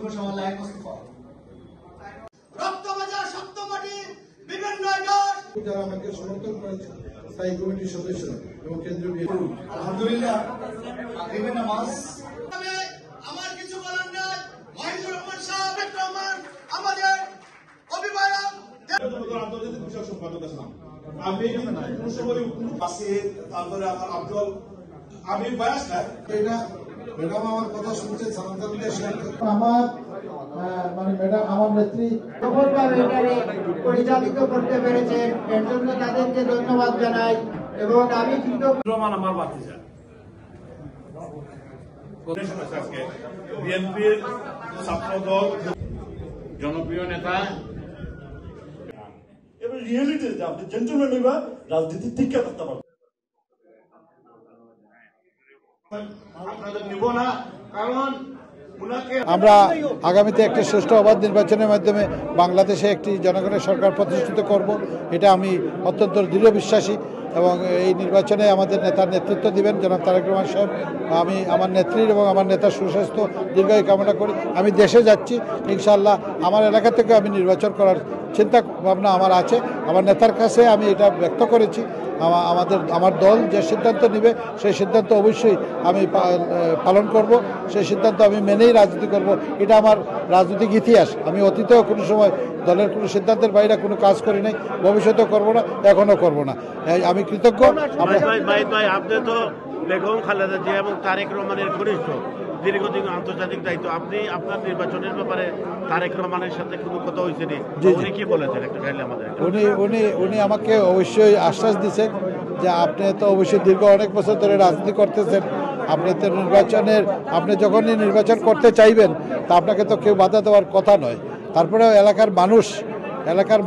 যোগ্য সমালায় মুস্তফা রক্তবাজার সপ্তমাটি বিভিন্ন যারা আমাকে সমর্থন করেছে স্থায়ী কমিটির সদস্যরা এবং কেন্দ্রীয় আলহামদুলিল্লাহ বিভিন্ন মাস আমার কিছু বলার নেই। মহিবুর রহমান সাহেব রহমান আমাদের অভিভাবক আন্তর্জাতিক বিষয় সম্পাদক আছেন। আমি কোন সময় বাসির তারপরে আমার আব্দুল আমি বয়স না এটা ম্যাডাম আমার কথা শুনছেন আমার মানে ম্যাডাম আমার নেত্রী পরিচালিত করতে পেরেছেন এর জন্য তাদেরকে ধন্যবাদ জানাই এবং আমি কিন্তু আমার বাতিজা বিএনপির ছাত্রদল জনপ্রিয় নেতা এবং রিয়েলিটি যে আপনি জেন্টলম্যান হইবা রাজনীতির টিকা করতে পারবেন। আপনাদের নিব না, কারণ আমরা আগামীতে একটি সুষ্ঠু অবাধ নির্বাচনের মাধ্যমে বাংলাদেশে একটি জনগণের সরকার প্রতিষ্ঠিত করব, এটা আমি অত্যন্ত দৃঢ় বিশ্বাসী এবং এই নির্বাচনে আমাদের নেতার নেতৃত্ব দিবেন জনাব তারেক রহমান সাহেব। আমি আমার নেত্রীর এবং আমার নেতার সুস্বাস্থ্য দীর্ঘায়ু কামনা করি। আমি দেশে যাচ্ছি, ইনশাআল্লাহ আমার এলাকা থেকে আমি নির্বাচন করার চিন্তা ভাবনা আমার আছে। আমার নেতার কাছে আমি এটা ব্যক্ত করেছি, আমার দল যে সিদ্ধান্ত নেবে সেই সিদ্ধান্ত অবশ্যই আমি পালন করব, সেই সিদ্ধান্ত আমি মেনেই রাজনীতি করব। এটা আমার রাজনৈতিক ইতিহাস। আমি অতীতেও কোনো সময় দলের কোনো সিদ্ধান্তের বাইরে কোনো কাজ করি নাই, ভবিষ্যতেও করব না, এখনও করব না। আমি কৃতজ্ঞ। আপনি তো বেগম খালেদা জিয়া এবং তারেক রহমানের ঘনিষ্ঠ দীর্ঘদিন আন্তর্জাতিক দায়িত্ব, আপনি আপনার নির্বাচনের ব্যাপারে তারেক রহমানের সাথে কোনো কথা হয়েছে উনি কি বলেছেন একটা খাইলে আমাদের? উনি আমাকে অবশ্যই আশ্বাস দিচ্ছেন যে আপনি তো অবশ্যই দীর্ঘ অনেক বছর ধরে রাজনীতি করতেছেন, আপনি তো আপনি যখনই নির্বাচন করতে চাইবেন তা আপনাকে তো কেউ বাধা দেওয়ার কথা নয়। তারপরেও এলাকার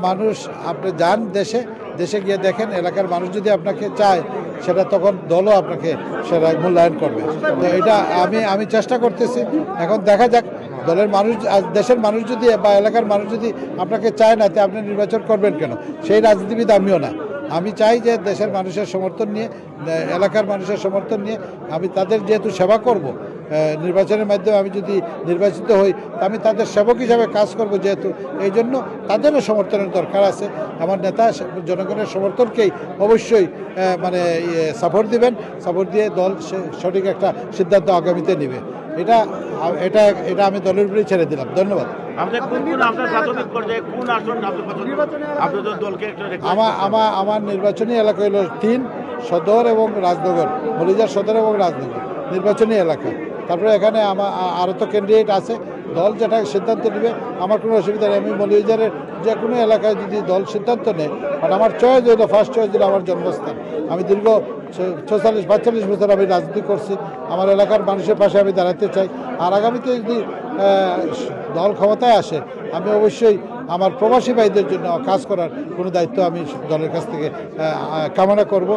মানুষ আপনি যান দেশে গিয়ে দেখেন, এলাকার মানুষ যদি আপনাকে চায় সেটা তখন দলও আপনাকে সেটা মূল্যায়ন করবে। তো এটা আমি চেষ্টা করতেছি, এখন দেখা যাক দলের মানুষ দেশের মানুষ যদি বা এলাকার মানুষ যদি আপনাকে চায় না, তে আপনি নির্বাচন করবেন কেন? সেই রাজনীতিবিদ আমিও না। আমি চাই যে দেশের মানুষের সমর্থন নিয়ে, এলাকার মানুষের সমর্থন নিয়ে আমি তাদের যেহেতু সেবা করব, নির্বাচনের মাধ্যমে আমি যদি নির্বাচিত হই আমি তাদের সেবক হিসাবে কাজ করব, যেহেতু এই জন্য তাদেরও সমর্থনের দরকার আছে। আমার নেতা জনগণের সমর্থনকেই অবশ্যই মানে সাপোর্ট দিবেন, সাপোর্ট দিয়ে দল সঠিক একটা সিদ্ধান্ত আগামীতে নেবে। এটা আমি দলের উপরেই ছেড়ে দিলাম। ধন্যবাদ। আমার নির্বাচনী এলাকা হলো 3 সদর এবং রাজনগর, মৌলিজার সদর এবং রাজনগর নির্বাচনী এলাকা। তারপরে এখানে আরও তো ক্যান্ডিডেট আছে, দল যেটা সিদ্ধান্ত নেবে আমার কোনো অসুবিধা নেই। আমি মৌলিজারের যে কোনো এলাকায় যদি দল সিদ্ধান্ত নেয়, বাট আমার চয়েস হলো, ফার্স্ট চয়েস হলো আমার জন্মস্থান। আমি দীর্ঘ 46-45 বছর আমি রাজনীতি করছি, আমার এলাকার মানুষের পাশে আমি দাঁড়াতে চাই। আর আগামীতে যদি দল ক্ষমতায় আসে আমি অবশ্যই আমার প্রবাসী ভাইদের জন্য কাজ করার কোনো দায়িত্ব আমি দলের কাছ থেকে কামনা করব,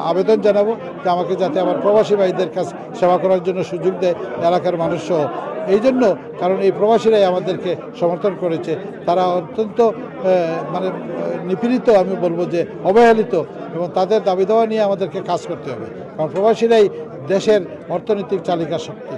আবেদন জানাবো যে আমাকে যাতে আমার প্রবাসী ভাইদের কাছে সেবা করার জন্য সুযোগ দেয় এলাকার মানুষসহ। এই জন্য কারণ এই প্রবাসীরাই আমাদেরকে সমর্থন করেছে, তারা অত্যন্ত মানে নিপীড়িত, আমি বলবো যে অবহেলিত, এবং তাদের দাবি দেওয়া নিয়ে আমাদেরকে কাজ করতে হবে, কারণ প্রবাসীরাই দেশের অর্থনৈতিক চালিকা শক্তি।